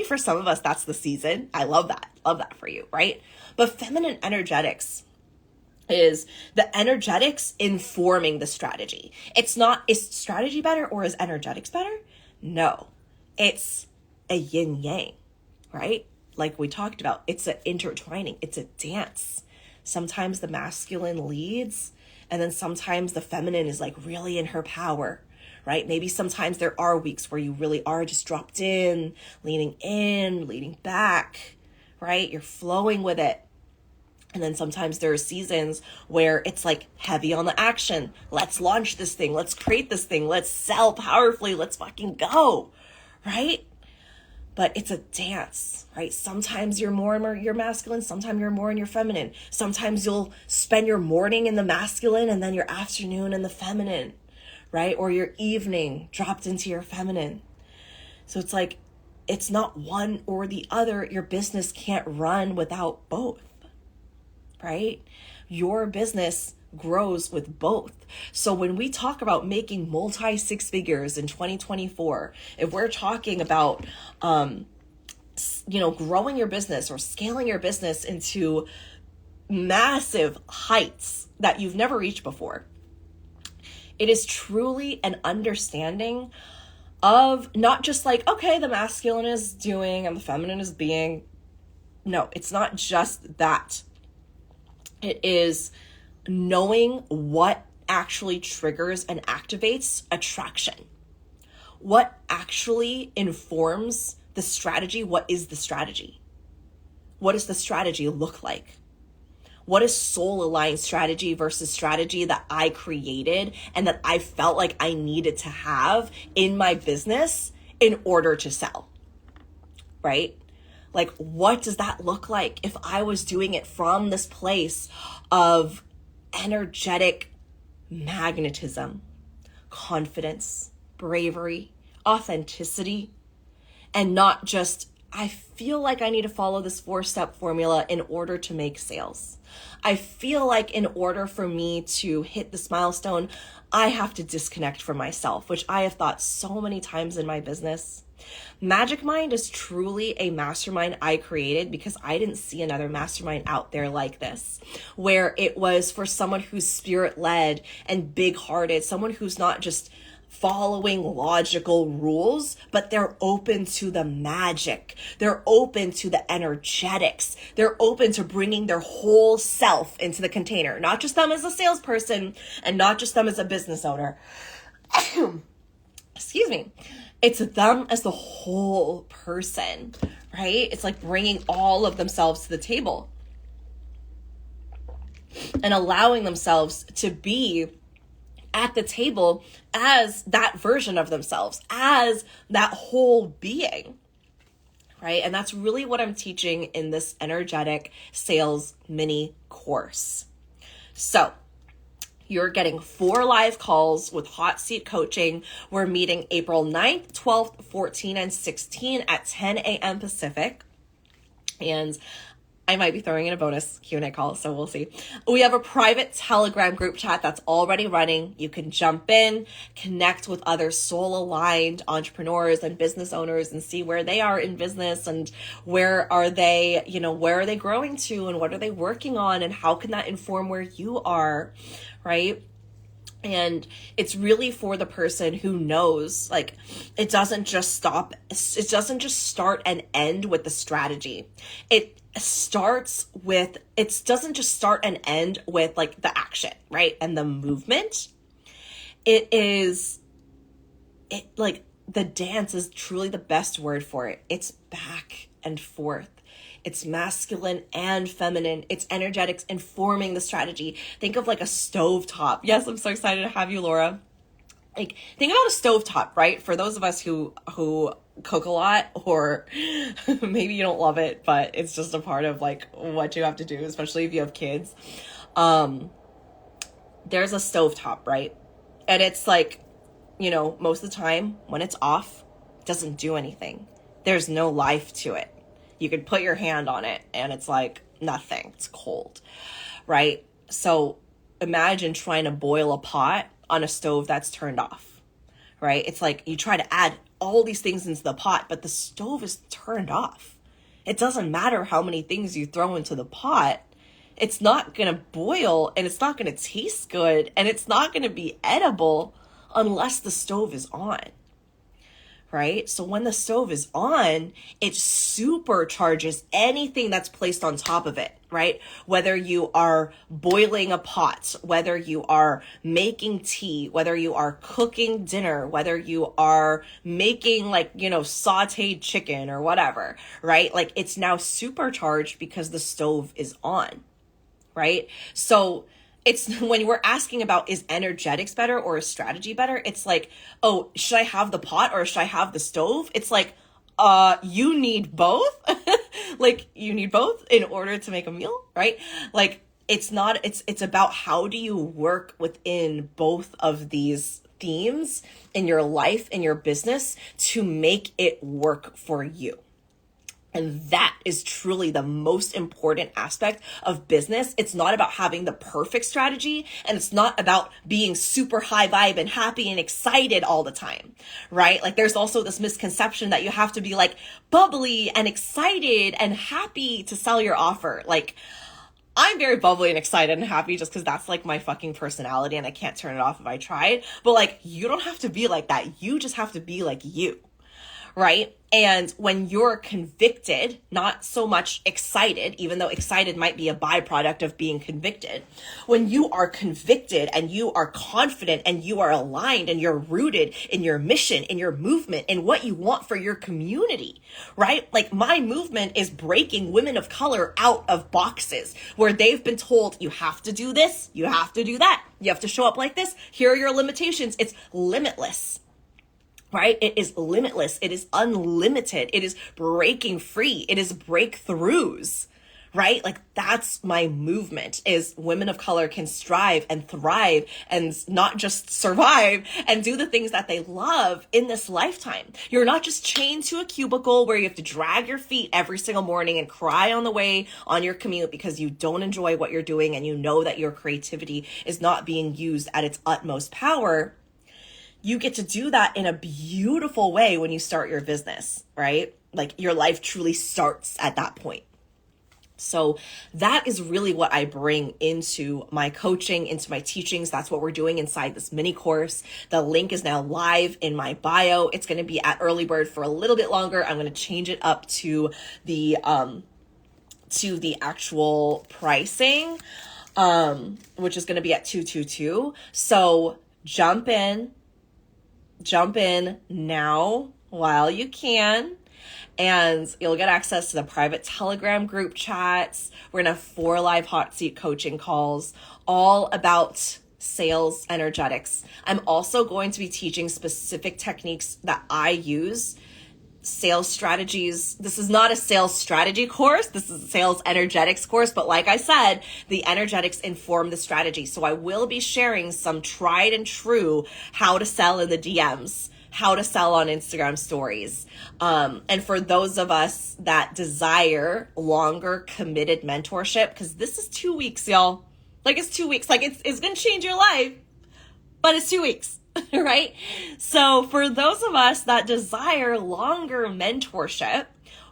for some of us, that's the season. I love that. Love that for you, right? But feminine energetics is the energetics informing the strategy. It's not, is strategy better or is energetics better? No, it's a yin yang, right? Like we talked about, it's an intertwining, it's a dance. Sometimes the masculine leads, and then sometimes the feminine is like really in her power, right? Maybe sometimes there are weeks where you really are just dropped in, leaning back, right? You're flowing with it. And then sometimes there are seasons where it's like heavy on the action. Let's launch this thing. Let's create this thing. Let's sell powerfully. Let's fucking go, right? But it's a dance, right? Sometimes you're more in your masculine. Sometimes you're more in your feminine. Sometimes you'll spend your morning in the masculine and then your afternoon in the feminine, right? Or your evening dropped into your feminine. So it's like, it's not one or the other. Your business can't run without both. Right? Your business grows with both. So when we talk about making multi six figures in 2024, if we're talking about, growing your business or scaling your business into massive heights that you've never reached before, it is truly an understanding of not just like, okay, the masculine is doing and the feminine is being. No, it's not just that. It is knowing what actually triggers and activates attraction. What actually informs the strategy? What is the strategy? What does the strategy look like? What is soul aligned strategy versus strategy that I created and that I felt like I needed to have in my business in order to sell, right? Like, what does that look like if I was doing it from this place of energetic magnetism, confidence, bravery, authenticity, and not just, I feel like I need to follow this 4-step formula in order to make sales. I feel like in order for me to hit this milestone, I have to disconnect from myself, which I have thought so many times in my business. Magic Mind is truly a mastermind I created because I didn't see another mastermind out there like this, where it was for someone who's spirit-led and big-hearted, someone who's not just following logical rules, but they're open to the magic. They're open to the energetics. They're open to bringing their whole self into the container, not just them as a salesperson and not just them as a business owner. Excuse me. It's them as the whole person, right? It's like bringing all of themselves to the table and allowing themselves to be at the table as that version of themselves, as that whole being, right? And that's really what I'm teaching in this energetic sales mini course. So you're getting 4 live calls with hot seat coaching. We're meeting April 9th, 12th, 14th, and 16th at 10 a.m. Pacific. And I might be throwing in a bonus Q&A call, so we'll see. We have a private Telegram group chat that's already running. You can jump in, connect with other soul-aligned entrepreneurs and business owners and see where they are in business and where are they growing to and what are they working on and how can that inform where you are, right? And it's really for the person who knows, like, it doesn't just start and end with the strategy. It doesn't just start and end with like the action, right? And the movement. The dance is truly the best word for it. It's back and forth. It's masculine and feminine. It's energetics informing the strategy. Think of like a stovetop. Yes, I'm so excited to have you, Laura. Like, think about a stovetop, right? For those of us who cook a lot, or maybe you don't love it, but it's just a part of like what you have to do, especially if you have kids. There's a stovetop, right? And it's like, most of the time when it's off, it doesn't do anything. There's no life to it. You can put your hand on it and it's like nothing. It's cold, right? So imagine trying to boil a pot on a stove that's turned off, right? It's like you try to add all these things into the pot, but the stove is turned off. It doesn't matter how many things you throw into the pot. It's not going to boil, and it's not going to taste good, and it's not going to be edible unless the stove is on, right? So when the stove is on, it supercharges anything that's placed on top of it, right? Whether you are boiling a pot, whether you are making tea, whether you are cooking dinner, whether you are making sauteed chicken or whatever, right? Like it's now supercharged because the stove is on, right? So it's when we're asking about is energetics better or is strategy better? It's like, oh, should I have the pot or should I have the stove? It's like, you need both. Like you need both in order to make a meal, right? Like it's about how do you work within both of these themes in your life, in your business to make it work for you. And that is truly the most important aspect of business. It's not about having the perfect strategy, and it's not about being super high vibe and happy and excited all the time, right? Like there's also this misconception that you have to be like bubbly and excited and happy to sell your offer. Like I'm very bubbly and excited and happy just because that's like my fucking personality and I can't turn it off if I tried. But like, you don't have to be like that. You just have to be like you. Right? And when you're convicted, not so much excited, even though excited might be a byproduct of being convicted, when you are convicted and you are confident and you are aligned and you're rooted in your mission, in your movement, in what you want for your community, right? Like my movement is breaking women of color out of boxes where they've been told you have to do this, you have to do that, you have to show up like this, here are your limitations. It's limitless. Right? It is limitless. It is unlimited. It is breaking free. It is breakthroughs, right? Like that's my movement is women of color can strive and thrive and not just survive and do the things that they love in this lifetime. You're not just chained to a cubicle where you have to drag your feet every single morning and cry on the way on your commute because you don't enjoy what you're doing and you know that your creativity is not being used at its utmost power. You get to do that in a beautiful way when you start your business, right? Like your life truly starts at that point. So that is really what I bring into my coaching, into my teachings. That's what we're doing inside this mini course. The link is now live in my bio. It's going to be at Early Bird for a little bit longer. I'm going to change it up to the actual pricing, which is going to be at $222. So jump in now while you can, and you'll get access to the private Telegram group chats. We're gonna have 4 live hot seat coaching calls all about sales energetics. I'm also going to be teaching specific techniques that I use, sales strategies. This is not a sales strategy course. This is a sales energetics course. But like I said, the energetics inform the strategy. So I will be sharing some tried and true how to sell in the DMs, how to sell on Instagram stories. And for those of us that desire longer committed mentorship, because this is 2 weeks, y'all. Like it's 2 weeks. Like it's going to change your life, but it's 2 weeks. Right? So for those of us that desire longer mentorship,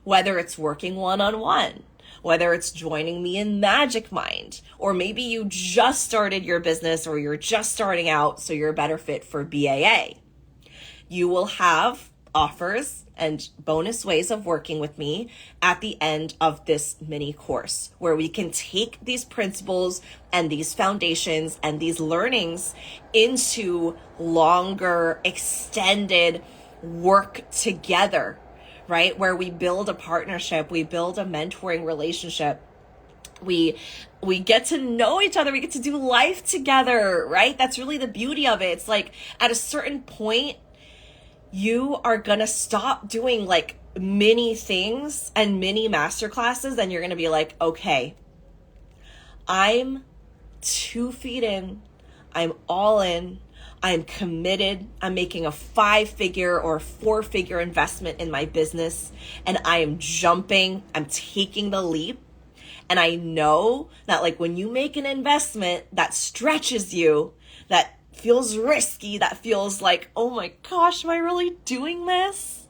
whether it's working one-on-one, whether it's joining me in Magic Mind, or maybe you just started your business or you're just starting out, so you're a better fit for BAA, you will have offers and bonus ways of working with me at the end of this mini course, where we can take these principles and these foundations and these learnings into longer, extended work together, right? Where we build a partnership, we build a mentoring relationship. We get to know each other. We get to do life together, right? That's really the beauty of it. It's like at a certain point, you are going to stop doing like mini things and mini masterclasses, and you're going to be like, okay, I'm 2 feet in. I'm all in. I'm committed. I'm making a 5-figure or 4-figure investment in my business, and I am jumping. I'm taking the leap. And I know that like when you make an investment that stretches you, that feels risky, that feels like, oh my gosh, am I really doing this?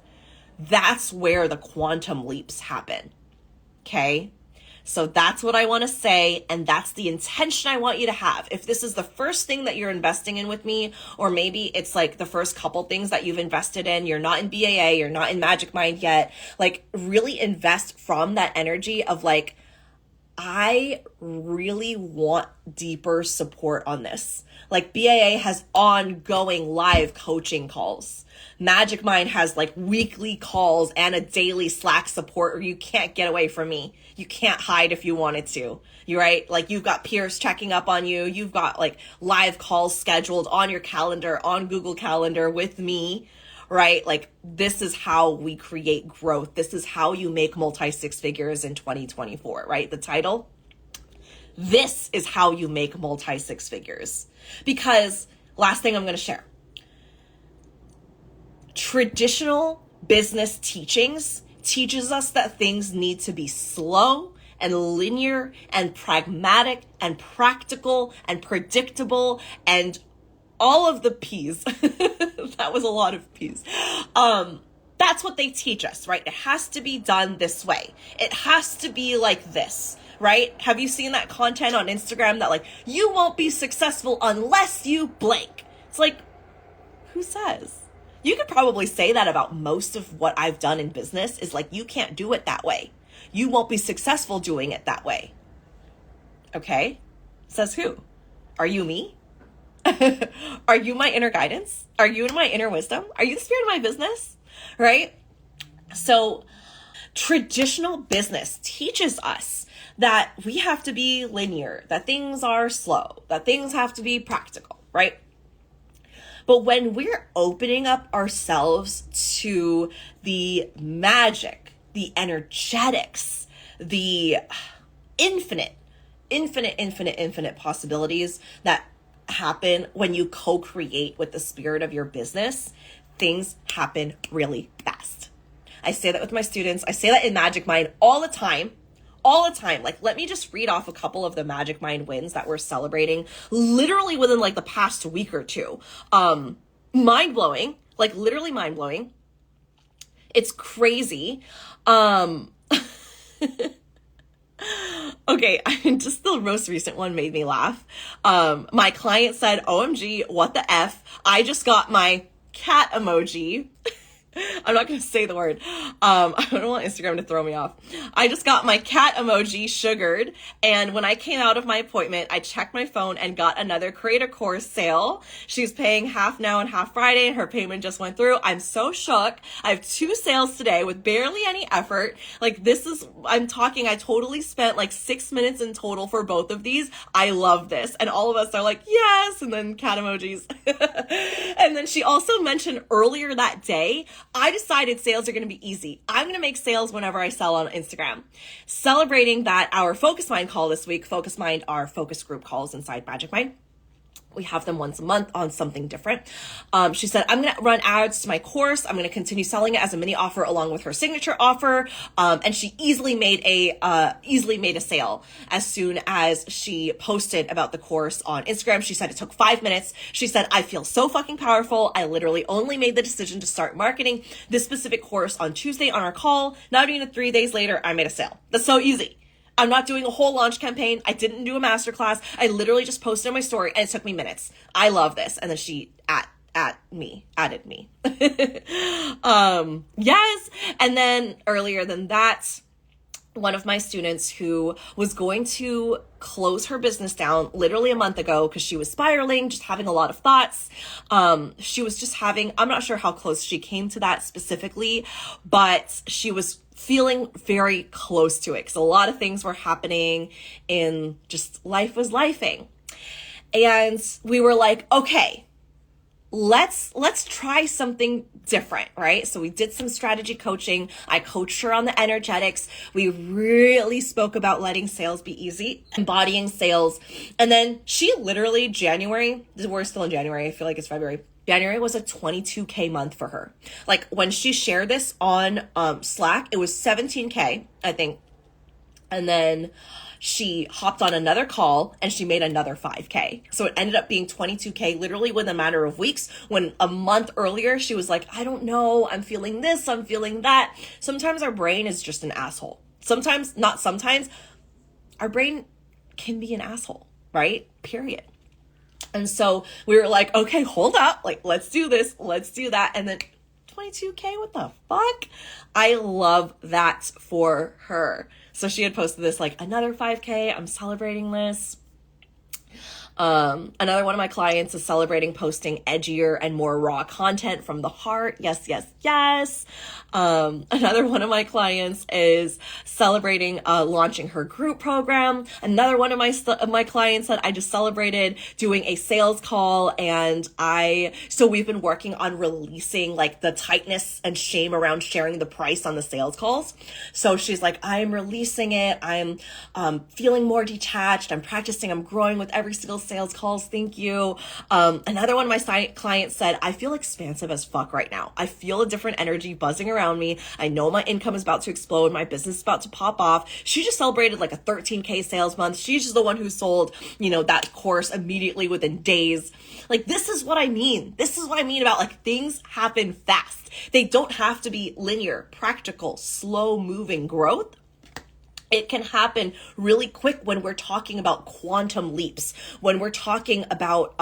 That's where the quantum leaps happen. Okay? So that's what I want to say, and that's the intention I want you to have. If this is the first thing that you're investing in with me, or maybe it's like the first couple things that you've invested in, you're not in BAA, you're not in Magic Mind yet, like really invest from that energy of like, I really want deeper support on this. Like BAA has ongoing live coaching calls. Magic Mind has like weekly calls and a daily Slack support, or you can't get away from me. You can't hide if you wanted to. You're right. Like you've got peers checking up on you. You've got like live calls scheduled on your calendar, on Google Calendar with me, right? Like this is how we create growth. This is how you make multi-six figures in 2024, right? The title, this is how you make multi-six figures. Because last thing I'm going to share, traditional business teaches us that things need to be slow and linear and pragmatic and practical and predictable and all of the P's. That was a lot of P's. That's what they teach us, right? It has to be done this way. It has to be like this, right? Have you seen that content on Instagram that like, you won't be successful unless you blank? It's like, who says? You could probably say that about most of what I've done in business is like, you can't do it that way. You won't be successful doing it that way. Okay? Says who? Are you me? Are you my inner guidance? Are you my inner wisdom? Are you the spirit of my business? Right? So traditional business teaches us that we have to be linear, that things are slow, that things have to be practical, right? But when we're opening up ourselves to the magic, the energetics, the infinite possibilities that happen when you co-create with the spirit of your business, things happen really fast. I say that with my students. I say that in Magic Mind all the time. Like, let me just read off a couple of the Magic Mind wins that we're celebrating literally within like the past week or two. Mind blowing, like literally mind blowing. It's crazy. Okay, just the most recent one made me laugh. My client said, OMG, what the F? I just got my cat emoji. I'm not going to say the word. I don't want Instagram to throw me off. I just got my cat emoji sugared. And when I came out of my appointment, I checked my phone and got another Create a Course sale. She's paying half now and half Friday, and her payment just went through. I'm so shook. I have 2 sales today with barely any effort. Like I totally spent like 6 minutes in total for both of these. I love this. And all of us are like, yes. And then cat emojis. And then she also mentioned earlier that day, I decided sales are going to be easy. I'm going to make sales whenever I sell on Instagram. Celebrating that our Focus Mind call this week, Focus Mind are focus group calls inside Magic Mind. We have them once a month on something different. She said, I'm going to run ads to my course. I'm going to continue selling it as a mini offer along with her signature offer. And she easily made a sale as soon as she posted about the course on Instagram. She said it took 5 minutes. She said, I feel so fucking powerful. I literally only made the decision to start marketing this specific course on Tuesday on our call. Not even 3 days later, I made a sale. That's so easy. I'm not doing a whole launch campaign. I didn't do a masterclass. I literally just posted on my story and it took me minutes. I love this. And then she added me. Yes. And then earlier than that, one of my students who was going to close her business down literally a month ago because she was spiraling, just having a lot of thoughts. She was just I'm not sure how close she came to that specifically, but she was feeling very close to it because a lot of things were happening in just life was lifing. And we were like, okay, let's try something different, right? So we did some strategy coaching. I coached her on the energetics. We really spoke about letting sales be easy, embodying sales. And then she literally January, we're still in January. I feel like it's February. January was a 22K month for her. Like when she shared this on Slack, it was 17K, I think. And then she hopped on another call and she made another 5K. So it ended up being 22K literally within a matter of weeks, when a month earlier she was like, I don't know, I'm feeling this, I'm feeling that. Sometimes our brain is just an asshole. Sometimes, not sometimes, our brain can be an asshole, right? Period. And so we were like, okay, hold up. Like, let's do this. Let's do that. And then 22K, what the fuck? I love that for her. So she had posted this, like, another 5K. I'm celebrating this. Another one of my clients is celebrating posting edgier and more raw content from the heart. Yes, yes, yes. Another one of my clients is celebrating launching her group program. Another one of my clients that I just celebrated doing a sales call, and so we've been working on releasing like the tightness and shame around sharing the price on the sales calls. So she's like, I'm releasing it. I'm feeling more detached. I'm practicing. I'm growing with every single sales calls. Thank you. Another one of my clients said, I feel expansive as fuck right now. I feel a different energy buzzing around me. I know my income is about to explode. My business is about to pop off. She just celebrated like a 13K sales month. She's just the one who sold, that course immediately within days. Like, this is what I mean. This is what I mean about like things happen fast. They don't have to be linear, practical, slow moving growth. It can happen really quick when we're talking about quantum leaps, when we're talking about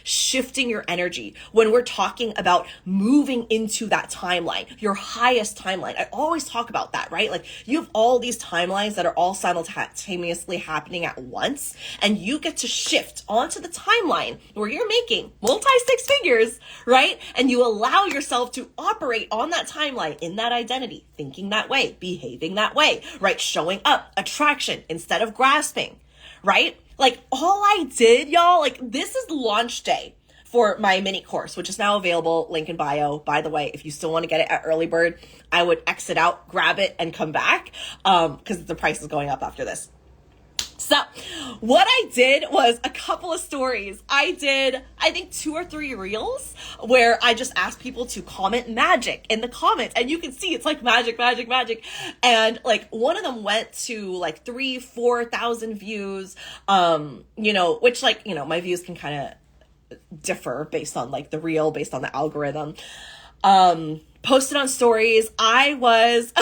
shifting your energy, when we're talking about moving into that timeline, your highest timeline. I always talk about that, right? Like, you have all these timelines that are all simultaneously happening at once, and you get to shift onto the timeline where you're making multi-six figures, right? And you allow yourself to operate on that timeline in that identity, thinking that way, behaving that way, right? Showing up, attraction instead of grasping, right? Like, all I did, y'all, like, this is launch day for my mini course, which is now available, link in bio. By the way, if you still want to get it at early bird, I would exit out, grab it, and come back, because the price is going up after this. So what I did was a couple of stories. I did, I think 2 or 3 reels where I just asked people to comment magic in the comments, and you can see it's like magic, magic, magic. And like one of them went to like 3,000-4,000 views, which like, my views can kind of differ based on like the reel, based on the algorithm. Posted on stories. I was,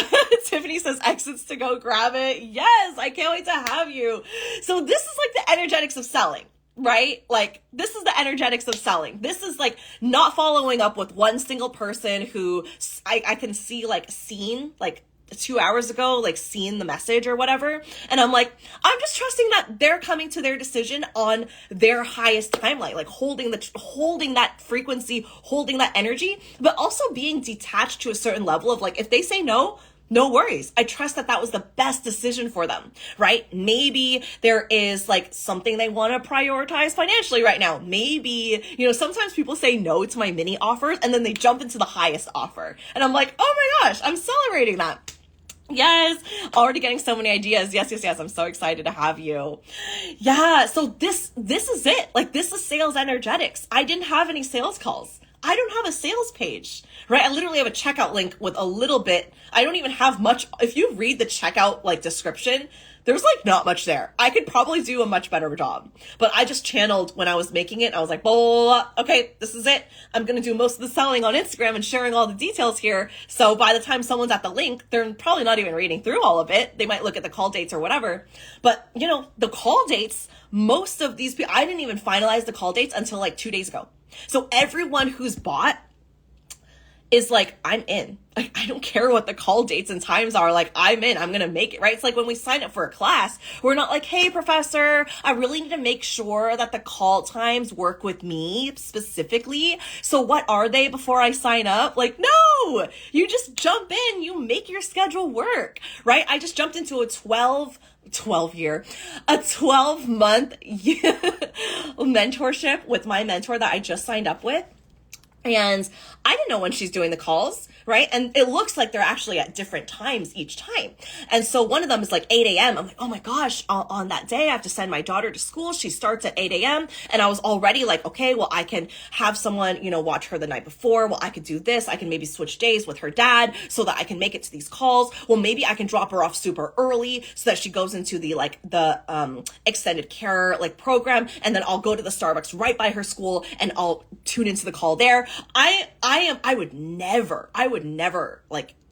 Tiffany says exits to go grab it. Yes, I can't wait to have you. So this is like the energetics of selling, right? Like, this is the energetics of selling. This is like not following up with one single person who I can see like seen like 2 hours ago, like seen the message or whatever. And I'm like, I'm just trusting that they're coming to their decision on their highest timeline, like holding that frequency, holding that energy, but also being detached to a certain level of like, if they say no worries. I trust that that was the best decision for them, right? Maybe there is like something they want to prioritize financially right now. Maybe, sometimes people say no to my mini offers and then they jump into the highest offer. And I'm like, oh my gosh, I'm celebrating that. Yes, already getting so many ideas. Yes. I'm so excited to have you. Yeah, so this is it. Like, this is sales energetics. I didn't have any sales calls. I don't have a sales page, right? I literally have a checkout link with a little bit. I don't even have much. If you read the checkout like description, there's like not much there. I could probably do a much better job, but I just channeled when I was making it. I was like, okay, this is it. I'm going to do most of the selling on Instagram and sharing all the details here. So by the time someone's at the link, they're probably not even reading through all of it. They might look at the call dates or whatever, but the call dates, most of these people, I didn't even finalize the call dates until like 2 days ago. So everyone who's bought is like, I'm in. Like, I don't care what the call dates and times are. Like, I'm in. I'm going to make it, right? It's like when we sign up for a class, we're not like, hey, professor, I really need to make sure that the call times work with me specifically. So what are they before I sign up? Like, no, you just jump in, you make your schedule work, right? I just jumped into a 12 month mentorship with my mentor that I just signed up with. And I didn't know when she's doing the calls, right? And it looks like they're actually at different times each time. And so one of them is like 8 a.m. I'm like, oh my gosh, on that day, I have to send my daughter to school. She starts at 8 a.m. And I was already like, okay, well, I can have someone, watch her the night before. Well, I could do this. I can maybe switch days with her dad so that I can make it to these calls. Well, maybe I can drop her off super early so that she goes into the extended care program. And then I'll go to the Starbucks right by her school and I'll tune into the call there. I would never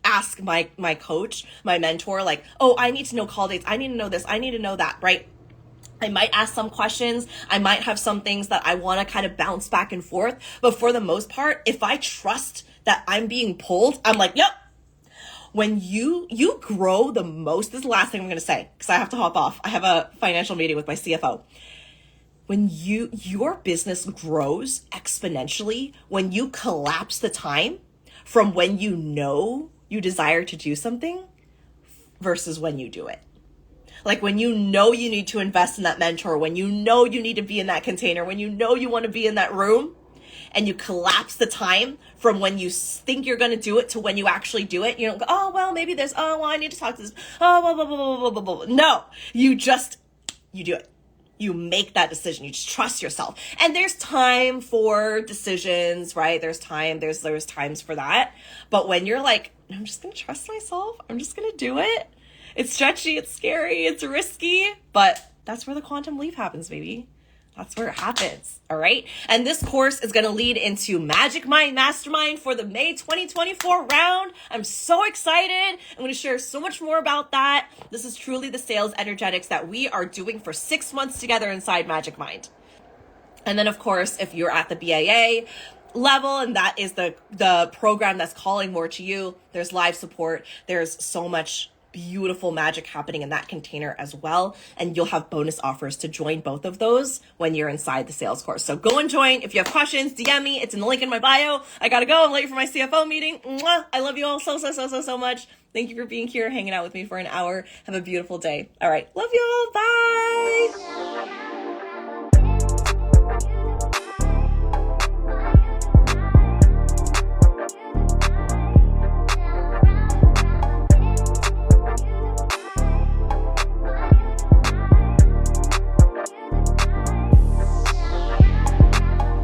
ask my coach, my mentor, oh, I need to know call dates. I need to know this. I need to know that, right? I might ask some questions. I might have some things that I want to kind of bounce back and forth. But for the most part, if I trust that I'm being pulled, I'm like, yep. When you grow the most, this is the last thing I'm going to say because I have to hop off. I have a financial meeting with my CFO. When your business grows exponentially, when you collapse the time from when you desire to do something versus when you do it. Like when you need to invest in that mentor, when you need to be in that container, when you want to be in that room, and you collapse the time from when you think you're going to do it to when you actually do it. You don't go, oh, well, maybe there's, oh, well, I need to talk to this. Oh, blah, blah, blah, blah, blah, blah, blah. No, you do it. You make that decision. You just trust yourself. And there's time for decisions, right? There's times for that. But when you're like, I'm just going to trust myself. I'm just going to do it. It's stretchy. It's scary. It's risky. But that's where the quantum leap happens, baby. That's where it happens. All right. And this course is going to lead into Magic Mind Mastermind for the May 2024 round. I'm so excited. I'm going to share so much more about that. This is truly the sales energetics that we are doing for 6 months together inside Magic Mind. And then, of course, if you're at the BAA level and that is the program that's calling more to you, there's live support. There's so much beautiful magic happening in that container as well. And you'll have bonus offers to join both of those when you're inside the sales course. So go and join. If you have questions, DM me. It's in the link in my bio. I gotta go. I'm late for my CFO meeting. Mwah! I love you all so much. Thank you for being here, hanging out with me for an hour. Have a beautiful day. All right. Love you all. Bye.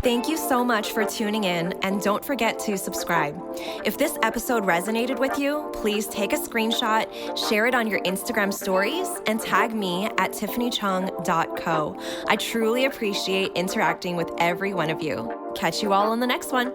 Thank you so much for tuning in, and don't forget to subscribe. If this episode resonated with you, please take a screenshot, share it on your Instagram stories, and tag me at tiffanychung.co. I truly appreciate interacting with every one of you. Catch you all on the next one.